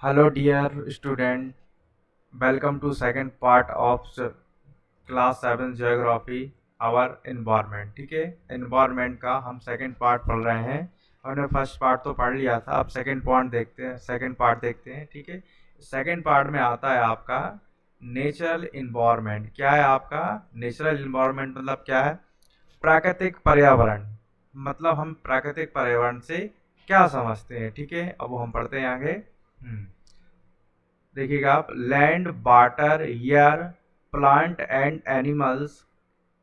Hello dear student, welcome to second part of class 7 geography our environment। ठीक है, environment का हम second part पढ़ रहे हैं। हमने first part तो पढ़ लिया था, अब second part देखते हैं, second part देखते हैं। ठीक है, second part में आता है आपका नेचुरल environment। क्या है आपका नेचुरल environment? मतलब क्या है? प्राकृतिक पर्यावरण। मतलब हम प्राकृतिक पर्यावरण से क्या समझते हैं? ठीक है, अब वो हम पढ़ते हैं आगे। देखिएगा आप, land, water, air, plant and animals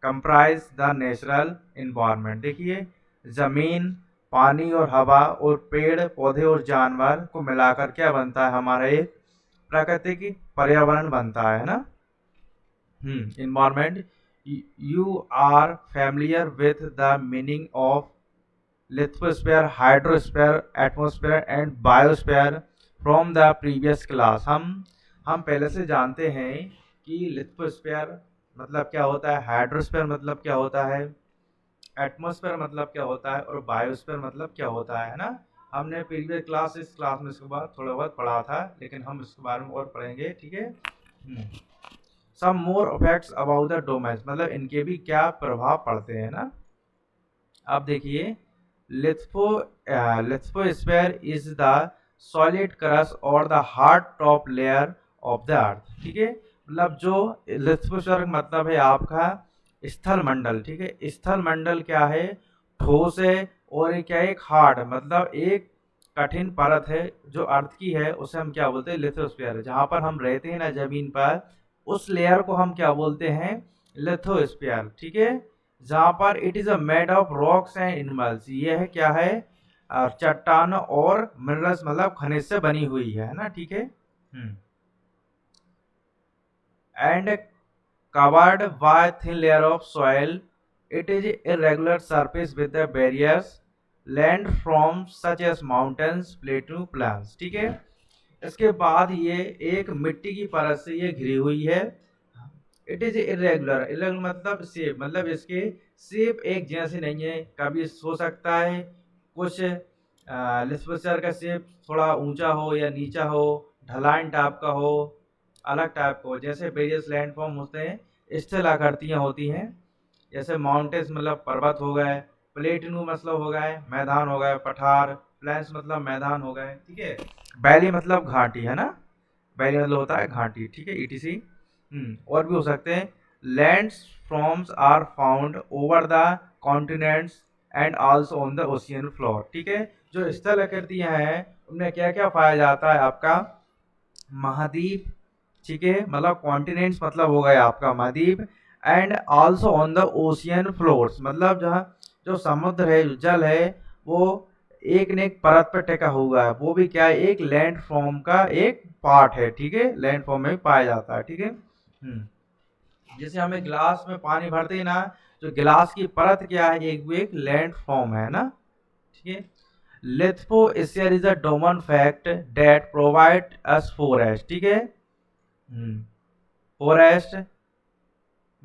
comprise the natural environment. देखिए, जमीन, पानी और हवा और पेड़ पौधे और जानवर को मिलाकर क्या बनता है? हमारा एक प्राकृतिक पर्यावरण बनता है ना। Environment. You are familiar with the meaning of lithosphere, hydrosphere, atmosphere and biosphere from the previous class. हम पहले से जानते हैं कि लिथोस्फीयर मतलब क्या होता है, हाइड्रोस्फीयर मतलब क्या होता है, एटमॉस्फेयर मतलब क्या होता है और बायोस्फीयर मतलब क्या होता है ना। हमने प्रीवियस क्लास इस क्लास में इसके बाद थोड़ा बहुत पढ़ा था, लेकिन हम इसके बारे में और पढ़ेंगे। ठीक है, सम मोर इफेक्ट्स अबाउट द डोमेन्स, मतलब इनके भी क्या प्रभाव पड़ते हैं ना। अब देखिए, lithosphere is the solid crust और the hard top layer of the earth. ठीक है, मतलब जो लिथोस्फीयर मतलब है आपका स्थल मंडल। ठीक है, स्थल मंडल क्या है? ठोस है। और ये क्या है? एक हार्ड, मतलब एक कठिन परत है जो अर्थ की है, उसे हम क्या बोलते हैं? लिथोस्फीयर। जहां पर हम रहते हैं ना जमीन पर, उस लेयर को हम क्या बोलते हैं? लिथोस्फीयर। ठीक है, जहां पर it is a made of rocks and animals. ये है क्या है? चट्टान और मिनरल्स, मतलब खनिज से बनी हुई है ना। ठीक है, and covered by thin layer of soil. It is irregular surface with the various land from such as mountains, plateau, plains. ठीक है, इसके बाद ये एक मिट्टी की परत से ये घिरी हुई है। इट इज इरेगुलर, इरेगुलर मतलब शेप, मतलब इसके शेप एक जैसे नहीं है। कभी हो सकता है कुछ लिथोस्फीयर का शेप थोड़ा ऊंचा हो या नीचा हो, ढलान टाइप का हो, अलग टाइप का हो। जैसे वेरियस लैंडफॉर्म होते हैं, स्थल आकृतियां होती हैं। जैसे माउंटेन्स मतलब पर्वत हो गए, प्लेटनू मतलब हो गए मैदान हो गए, पठार, प्लेन्स मतलब मैदान हो गए। ठीक है, वैली मतलब घाटी है ना, वैली मतलब होता है घाटी। ठीक है, ईटीसी। और भी हो सकते हैं। Lands forms are found over the continents and also on the ocean floor. ठीक है, जो स्थल आकृतियां हैं उनमें क्या क्या पाया जाता है? आपका महाद्वीप। ठीक है, मतलब कॉन्टिनेंट्स मतलब हो गया आपका महाद्वीप। And also on the ocean floors, मतलब जहाँ जो समुद्र है, जो जल है, वो एक न एक परत पर टेका हुआ है। वो भी क्या है? एक लैंड फॉर्म का एक पार्ट है। ठीक है, लैंड फॉर्म में भी पाया जाता है। ठीक है, जैसे हमें गिलास में पानी भरते हैं ना, जो गिलास की परत क्या है? एक लैंड फॉर्म है ना। ठीक है, lithosphere is a domain fact that provide us forest. ठीक है, forest,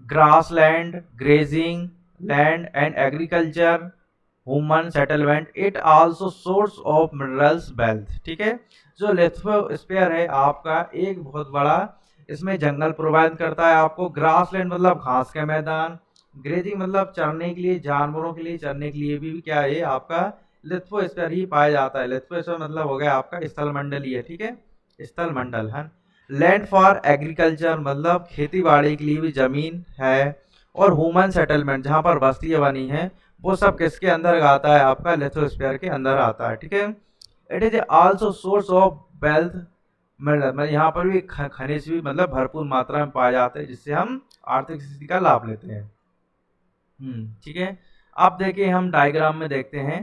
grassland, grazing land and agriculture, human settlement. It also source of minerals wealth. ठीक है, जो लिथोस्फीयर है आपका एक बहुत बड़ा, इसमें जंगल प्रोवाइड करता है आपको। ग्रासलैंड मतलब घास के मैदान, ग्रेजिंग मतलब चरने के लिए, जानवरों के लिए चरने के लिए भी क्या है आपका? लिथोस्फीयर ही पाया जाता है। लिथोस्फीयर मतलब हो गया आपका स्थल मंडल ही है। ठीक है, स्थल मंडल है। लैंड फॉर एग्रीकल्चर मतलब खेती बाड़ी के लिए भी जमीन है। और ह्यूमन सेटलमेंट, जहां पर बस्तियां बनी हैं, वो सब किसके अंदर आता है? आपका लिथोस्फीयर के अंदर आता है। ठीक है, it is also source of wealth, मतलब यहाँ पर भी खनिज भी मतलब भरपूर मात्रा में पाए जाते हैं, जिससे हम आर्थिक स्थिति का लाभ लेते हैं। ठीक है, अब देखिए हम डायग्राम में देखते हैं।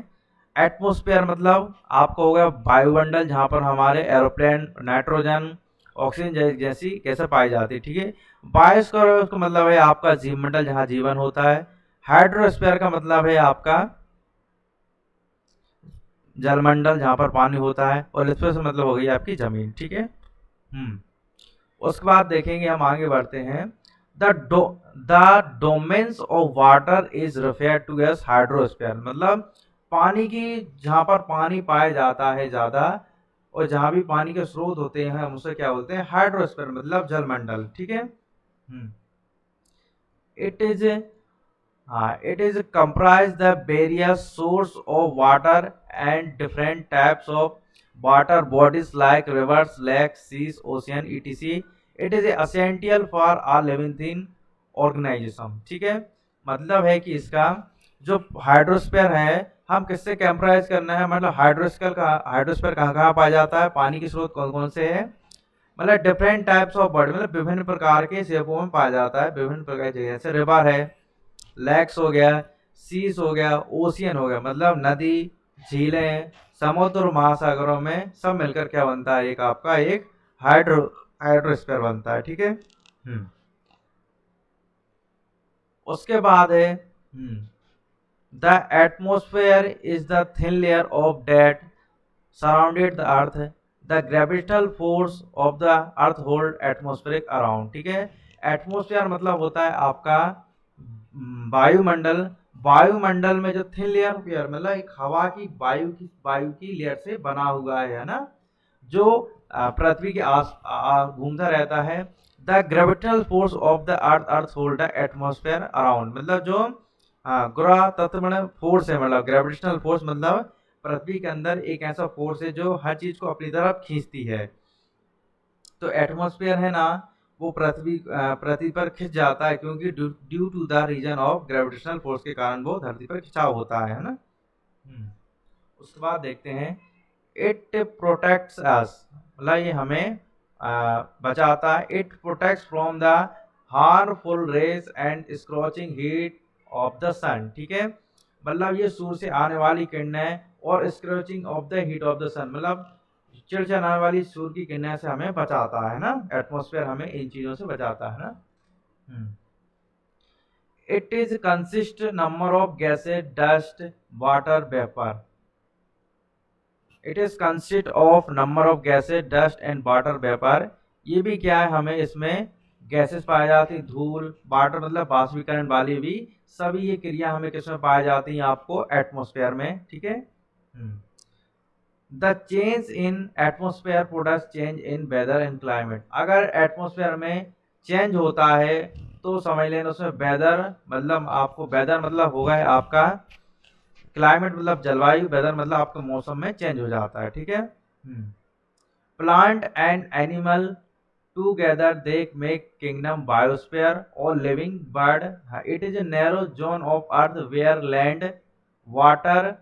एटमॉस्फेयर मतलब आपको हो गया वायुमंडल, जहां पर हमारे एरोप्लेन, नाइट्रोजन, ऑक्सीजन जैसी गैसें पाई जाती है। ठीक है, बायोस्फीयर का मतलब है आपका जीवमंडल, जहां जीवन होता है। हाइड्रोस्फीयर का मतलब है आपका जलमंडल, जहां पर पानी होता है। और लिथोस्फीयर मतलब हो गई आपकी जमीन। ठीक है, उसके बाद देखेंगे, हम आगे बढ़ते हैं। The domains of water is refer to as hydrosphere, मतलब पानी की, जहां पर पानी पाया जाता है ज्यादा, और जहाँ भी पानी के स्रोत होते हैं हम उसे क्या बोलते हैं, हाइड्रोस्फीयर मतलब जलमंडल, ठीक है। It is it is comprise the various source of water and different types of water bodies like rivers, lakes, seas, ocean, etc. It is essential for all living thing organism, ठीक है। मतलब है कि इसका जो हाइड्रोस्फीयर है, हम किससे कंप्राइज करना है, मतलब हाइड्रोस्फीयर कहाँ कहाँ पाया जाता है, पानी के स्रोत कौन कौन से है, मतलब डिफरेंट टाइप्स ऑफ बॉडी मतलब विभिन्न प्रकार के शेपों में पाया जाता है, विभिन्न प्रकार की जगह, जैसे रिवर है, लैक्स हो गया, सीस हो गया, ओशियन हो गया, मतलब नदी, झीलें, समुद्र और महासागरों में सब मिलकर क्या बनता है, एक आपका एक हाइड्रोस्फीयर बनता है, ठीक है। उसके बाद है the atmosphere is the thin layer of that surrounded the earth, the gravitational force of the earth hold atmospheric around, ठीक है। एटमोस्फेयर मतलब होता है आपका वायुमंडल, वायुमंडल में जो थिन लेयर मतलब एक हवा की वायु की लेयर से बना हुआ है ना, जो पृथ्वी के आस घूमता रहता है। The gravitational force of the earth hold the atmosphere around, मतलब जो गुरुत्वाकर्षण तत्व मतलब फोर्स है, मतलब ग्रेविटेशनल फोर्स मतलब पृथ्वी के अंदर एक ऐसा फोर्स है जो हर चीज को अपनी तरफ खींचती है। तो एटमॉस्फेयर है ना, वो पृथ्वी पर खिंच जाता है, क्योंकि due to the reason of gravitational force के कारण वो धरती पर खिंचाव होता है ना। उसके बाद देखते हैं इट प्रोटेक्ट्स अस, मतलब ये हमें बचाता है। It protects from the harmful rays and scorching heat of the sun, ठीक है। मतलब ये सूर्य से आने वाली किरणें और scorching of the heat of the sun, मतलब चिड़चिड़ाने वाली सूर्य की किरणें से हमें बचाता है ना, एटमॉस्फेयर हमें इन चीजों से बचाता है ना। It is consist number of gases, dust, water, vapour. It is consist of number of gases, dust and water, vapour. ये भी क्या है, हमें इसमें गैसेस पाई जाती, धूल, वाटर मतलब बाष्पीकरण वाली भी, सभी ये क्रिया हमें किसमें पाई जाती हैं, आपको एटमॉस्फेयर में, ठीक है। The change in atmosphere product change in weather and climate. अगर एटमोस्फेयर में चेंज होता है तो समझ लेना उसमें वेदर मतलब आपको, वेदर मतलब होगा है आपका क्लाइमेट मतलब जलवायु, वेदर मतलब आपका मौसम में चेंज हो जाता है, ठीक है। Plant and animal together they make kingdom biosphere और living world. It is a narrow zone of earth where land water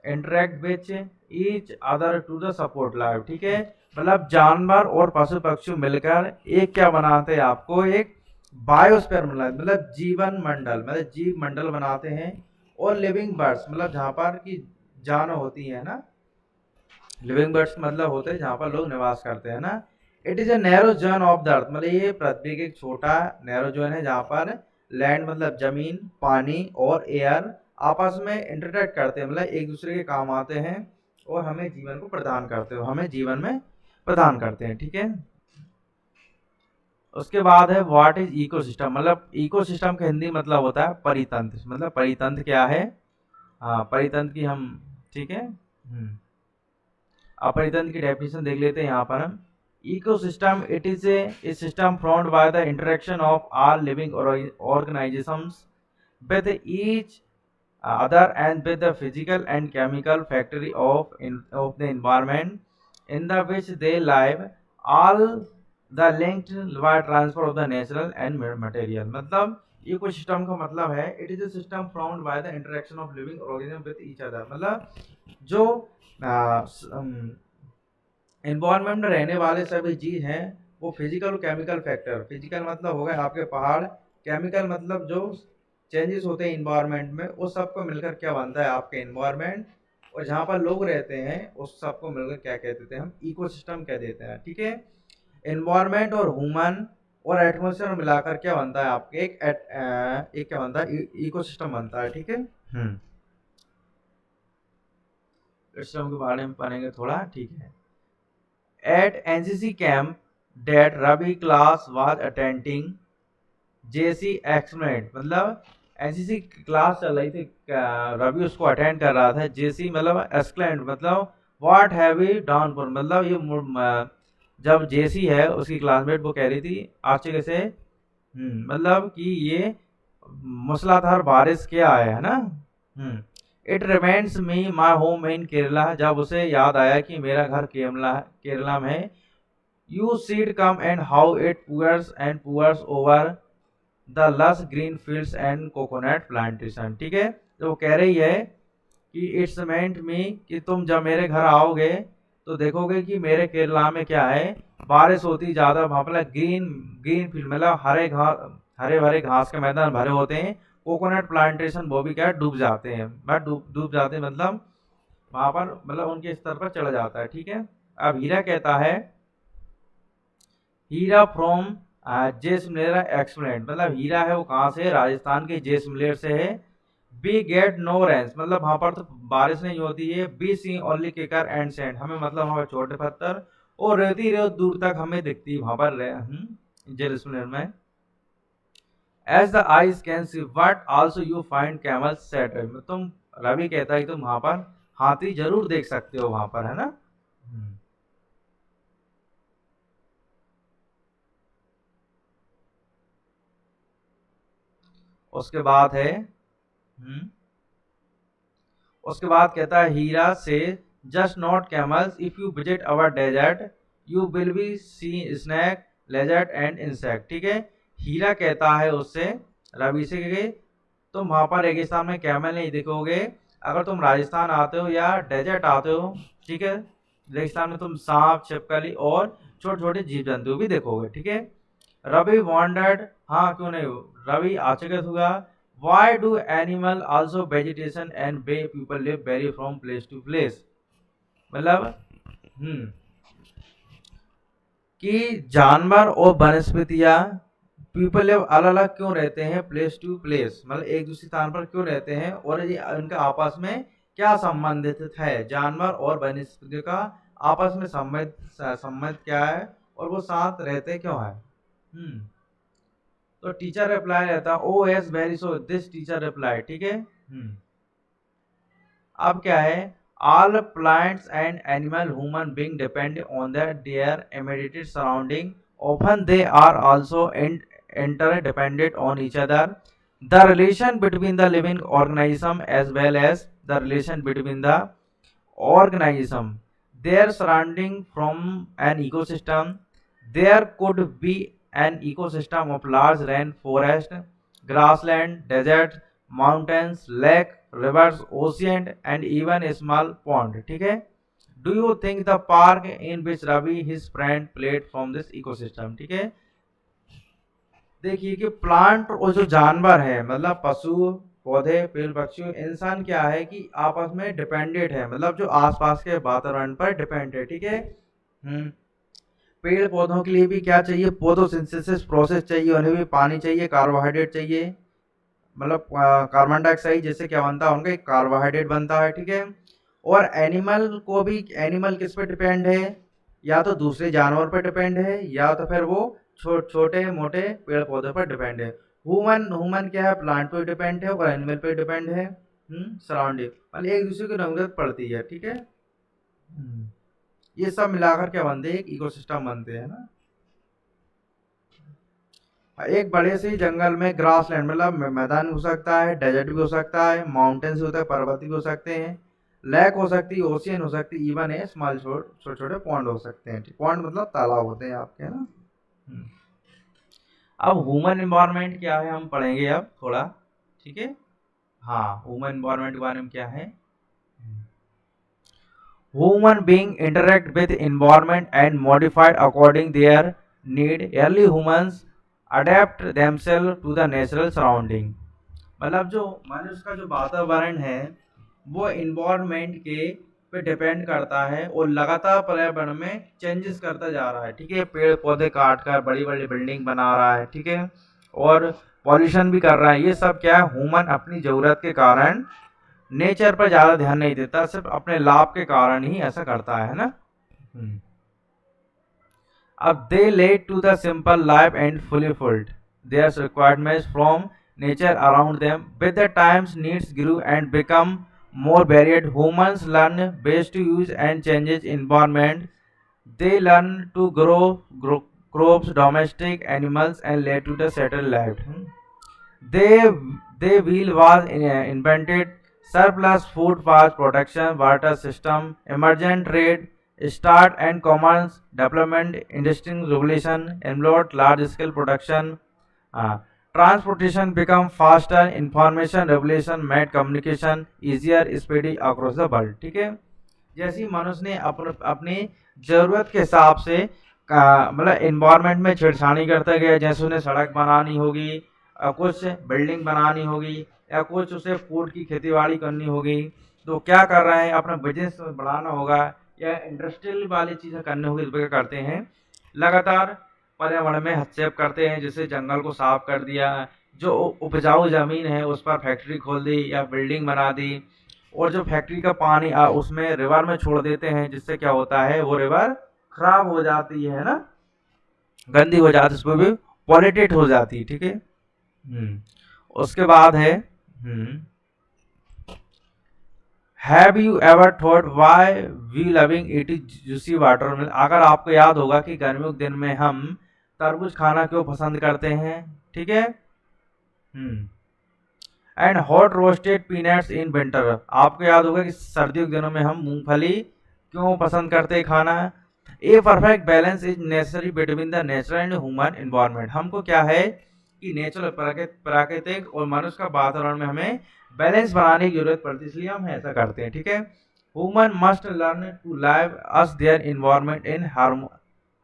interact with each other to the support life, ठीक है। मतलब जानवर और पशु पक्षी मिलकर एक क्या बनाते हैं, आपको एक बायोस्फीयर मतलब जीवन मंडल मतलब जीव मंडल बनाते हैं। और लिविंग बर्ड्स मतलब जहाँ पर की जानवर होती है ना, लिविंग बर्ड्स मतलब होते हैं जहाँ पर लोग निवास करते हैं ना। It is a narrow zone of the अर्थ, मतलब ये पृथ्वी के एक छोटा नैरो जोन है जहाँ पर लैंड मतलब जमीन, पानी और एयर आपस में इंटरेक्ट करते हैं, मतलब एक दूसरे के काम आते हैं और हमें जीवन को प्रदान करते हो, हमें जीवन में प्रदान करते हैं, ठीक है। उसके बाद है व्हाट इज इकोसिस्टम, मतलब इकोसिस्टम का हिंदी मतलब होता है परितंत्र, मतलब परितंत्र क्या है, हाँ परितंत्र की हम, ठीक है। अब परितंत्र की डेफिनेशन देख लेते हैं यहाँ पर हम। Ecosystem it is A system formed by the interaction of all living organisations with each other and with the physical and chemical factory of the environment in the which they live, all the linked by transfer of the natural and material। मतलब ecosystem का मतलब है it is a system formed by the interaction of living organism with each other, मतलब जो environment में रहने वाले सभी चीज हैं वो फिजिकल और केमिकल फैक्टर, फिजिकल मतलब होगा आपके पहाड़, केमिकल मतलब जो चेंजेस होते हैं इन्वायरमेंट में, उस सब को मिलकर क्या बनता है आपके इन्वायरमेंट, और जहाँ पर लोग रहते हैं उस सब को मिलकर क्या कह देते हैं हम, इकोसिस्टम कह देते हैं, ठीक है। इन्वायरमेंट और ह्यूमन और एटमोसफेयर मिलाकर क्या बनता है आपके एक क्या बनता है, इकोसिस्टम बनता है, ठीक है। सिस्टम के बारे में पढ़ेंगे थोड़ा, ठीक है। At NCC camp that Ravi class was attending, JC explained, मतलब एनसीसी क्लास चल रही थी, रवि उसको अटेंड कर रहा था, जेसी मतलब एक्सक्लेंट मतलब what have you done for, मतलब ये जब जेसी है उसकी क्लासमेट वो कह रही थी आश्चर्य से, मतलब कि ये मूसलाधार बारिश क्या है ना। It reminds me my home in Kerala, जब उसे याद आया कि मेरा घर केरला केरला में है। You see it come and how it pours over the lush green fields and coconut plantation. ठीक है, तो वो कह रही है कि इट्स मेंट मी कि तुम जब मेरे घर आओगे तो देखोगे कि मेरे केरला में क्या है, बारिश होती ज़्यादा, वहाँ पर ग्रीन ग्रीन फील्ड मतलब हरे भरे घास के मैदान भरे होते हैं। कोकोनट प्लांटेशन वो भी क्या है, डूब जाते हैं, बट डूब जाते हैं मतलब वहाँ पर मतलब उनके स्तर पर चला जाता है। ठीक है, अब हीरा कहता है, हीरा फ्रॉम जैसलमेर एक्सप्लेंट, मतलब हीरा है वो कहाँ से, राजस्थान के जैसलमेर से है। बी गेट नो रेंस, मतलब वहाँ पर तो बारिश नहीं होती है। Be see only kicker and sand, हमें मतलब वहाँ पर छोटे पत्थर और रेती रेत दूर तक हमें दिखती है वहाँ पर जैसलमेर में। As the eyes can see but also you find camel settle, तुम रवि कहता है कि तुम वहाँ पर हाथी जरूर देख सकते हो वहाँ पर, है ना। हम्म, उसके बाद है, उसके बाद कहता है हीरा से, just not camels, if you visit our desert you will be see snake lizard and insect. ठीक है, हीरा कहता है उससे, रवि से कि तुम वहाँ पर रेगिस्तान में कैमल नहीं देखोगे, अगर तुम राजस्थान आते हो या डेजर्ट आते हो, ठीक है, रेगिस्तान में तुम सांप छिपकली और छोटे छोटे जीव जंतु भी देखोगे। ठीक है, रवि वॉन्डर्ड, हाँ क्यों नहीं, रवि आश्चर्य हुआ, why do animal also vegetation and way people live very from place to place, मतलब कि जानवर और वनस्पतियां पीपल लिव अलग अलग क्यों रहते हैं प्लेस टू प्लेस, मतलब एक दूसरे स्थान पर क्यों रहते हैं, और ये इनका आपस में क्या संबंधित है, जानवर और वनस्पतियों का आपस में संबंध क्या है, और वो साथ रहते क्यों है। तो टीचर रिप्लाई रहता O S very so, this teacher reply. ठीक है, अब क्या है, all plants and animal human being depend on their immediate surrounding, often they are also interdependent on each other. The relation between the living organism as well as the relation between the organism their surrounding from an ecosystem. There could be an ecosystem of large rainforest, grassland, desert, mountains, lake, rivers, ocean, and even a small pond. ठीक है, do you think the park in which Ravi his friend played from this ecosystem? ठीक है, देखिए कि plant और जो जानवर है मतलब पशु पौधे पेड़ पक्षी इंसान क्या है कि आपस में डिपेंडेंट है, मतलब जो आसपास के वातावरण पर डिपेंड है। ठीक है, पेड़ पौधों के लिए भी क्या चाहिए, फोटोसिंथेसिस प्रोसेस चाहिए, उन्हें भी पानी चाहिए, कार्बोहाइड्रेट चाहिए, मतलब कार्बन डाइऑक्साइड जिससे क्या बनता है, उनका एक कार्बोहाइड्रेट बनता है। ठीक है, और एनिमल को भी, एनिमल किस पे डिपेंड है, या तो दूसरे जानवर पर डिपेंड है या तो फिर वो छोटे मोटे पेड़ पौधे पर डिपेंड है। ह्यूमन ह्यूमन क्या है, प्लांट पे डिपेंड है और एनिमल पे डिपेंड है, सराउंडिंग, मतलब एक दूसरे की जरूरत पड़ती है। ठीक है, ये सब मिलाकर क्या बनते हैं, एक इकोसिस्टम बनते हैं ना। एक बड़े से जंगल में ग्रास लैंड मतलब मैदान हो सकता है, डेजर्ट भी हो सकता है, माउंटेन्स भी होता है, पर्वत भी हो सकते हैं, लेक हो सकती है, ओशियन हो सकती है, इवन है स्मॉल छोटे छोटे पॉन्ड हो सकते हैं। पॉन्ड मतलब तालाब होते हैं आपके, है ना। अब ह्यूमन एनवायरनमेंट क्या है हम पढ़ेंगे अब थोड़ा। ठीक है, हाँ ह्यूमन एनवायरनमेंट के बारे में क्या है, human being interact with environment and modified according their need, early humans adapt themselves to the natural surrounding, मतलब जो मनुष्य का जो वातावरण है वो इन्वायरमेंट के पे डिपेंड करता है और लगातार पर्यावरण में चेंजेस करता जा रहा है। ठीक है, पेड़ पौधे काट कर बड़ी बड़ी बिल्डिंग बना रहा है, ठीक है, और पॉल्यूशन भी कर रहा है। ये सब क्या है, ह्यूमन अपनी ज़रूरत के कारण नेचर पर ज़्यादा ध्यान नहीं देता, सिर्फ अपने लाभ के कारण ही ऐसा करता है ना। अब they led to the simple life and fulfilled their requirements from nature around them. With the times needs grew and become more varied. Humans learn ways to use and changes environment. They learn to grow crops, domestic animals, and later to settle life. They they wheel was invented. Surplus food was production, water system, emergent trade, start and commerce development, industry regulation, enabling large scale production. uh, Transportation become faster, information revolution made communication easier, speedy across the world. ठीक है, जैसे ही मनुष्य ने अपनी जरूरत के हिसाब से मतलब इन्वायरमेंट में छेड़छाड़ी करता गया, जैसे उन्हें सड़क बनानी होगी, कुछ बिल्डिंग बनानी होगी, या कुछ उसे फूड की खेतीबाड़ी करनी होगी, तो क्या कर रहे हैं, अपना बिजनेस बढ़ाना होगा या इंडस्ट्रियल वाली चीज़ें करनी होगी, तो क्या करते हैं, लगातार पर्यावरण में हस्तक्षेप करते हैं, जैसे जंगल को साफ कर दिया, जो उपजाऊ जमीन है उस पर फैक्ट्री खोल दी या बिल्डिंग बना दी, और जो फैक्ट्री का पानी उसमें रिवर में छोड़ देते हैं, जिससे क्या होता है, वो रिवर खराब हो जाती है ना, गंदी हो जाती है, उसमें भी पॉल्यूटेड हो जाती है। ठीक है, उसके बाद है, have you ever thought why we loving it juicy watermelon. अगर आपको याद होगा कि गर्मियों के दिन में हम तरबूज खाना क्यों पसंद करते हैं। ठीक है, and hot roasted peanuts in winter. आपको याद होगा कि सर्दियों के दिनों में हम मूंगफली क्यों पसंद करते हैं खाना। A perfect balance is necessary between the natural and human environment. हमको क्या है कि नेचुरल प्राकृतिक और मनुष्य का वातावरण में हमें बैलेंस बनाने की जरूरत पड़ती है, इसलिए हम ऐसा करते हैं। ठीक है, human must learn to live as their environment in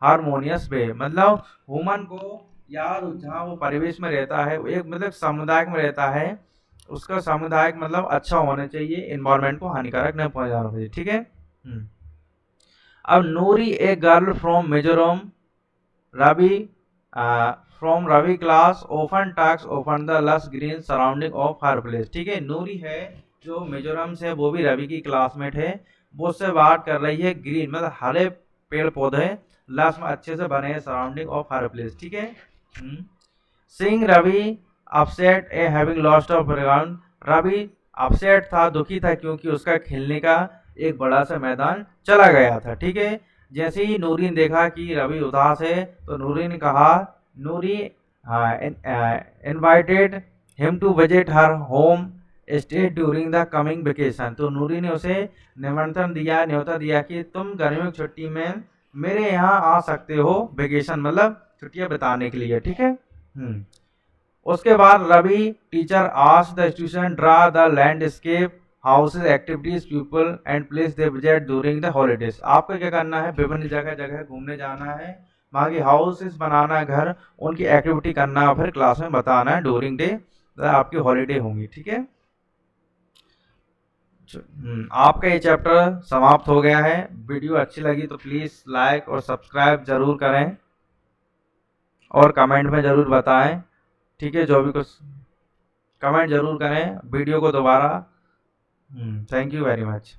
harmonious way. मतलब ह्यूमन को यार जहाँ वो परिवेश में रहता है, एक मतलब समुदाय में रहता है, उसका सामुदायिक मतलब अच्छा होना चाहिए, एनवायरनमेंट को हानिकारक नहीं पहुंचाना चाहिए। ठीक है, अब Noori a girl from Mizoram, Ravi from Ravi class open tax open the lush green surrounding of her place. ठीक है, नूरी है जो मिजोरम से, वो भी रवि की क्लासमेट है, वो उससे बात कर रही है ग्रीन मतलब हरे पेड़ पौधे लस में अच्छे से बने हैं, सराउंडिंग ऑफ हर प्लेस। ठीक है, since Ravi upset a having lost of ground. Ravi upset था, दुखी था, क्योंकि उसका खेलने का एक बड़ा सा मैदान चला गया था। ठीक है, जैसे ही नूरी ने देखा कि रवि उदास है, तो नूरी ने कहा, Noori invited him to visit her home state during the coming vacation. तो नूरी ने उसे निमंत्रण दिया, न्योता दिया कि तुम गर्मियों की छुट्टी में मेरे यहाँ आ सकते हो, वेकेशन मतलब छुट्टियां बिताने के लिए। ठीक है, उसके बाद Ravi teacher asked the student draw the landscape houses activities people and place they visit during the holidays. आपको क्या करना है, विभिन्न जगह जगह घूमने जाना है, वहाँ की हाउसेज बनाना है, घर, उनकी एक्टिविटी करना है, फिर क्लास में बताना है ड्यूरिंग डे, आपकी हॉलीडे होंगी। ठीक है, आपका ये चैप्टर समाप्त हो गया है। वीडियो अच्छी लगी तो प्लीज़ लाइक और सब्सक्राइब जरूर करें, और कमेंट में ज़रूर बताएं। ठीक है, जो भी कुछ कमेंट जरूर करें वीडियो को दोबारा। Thank you very much.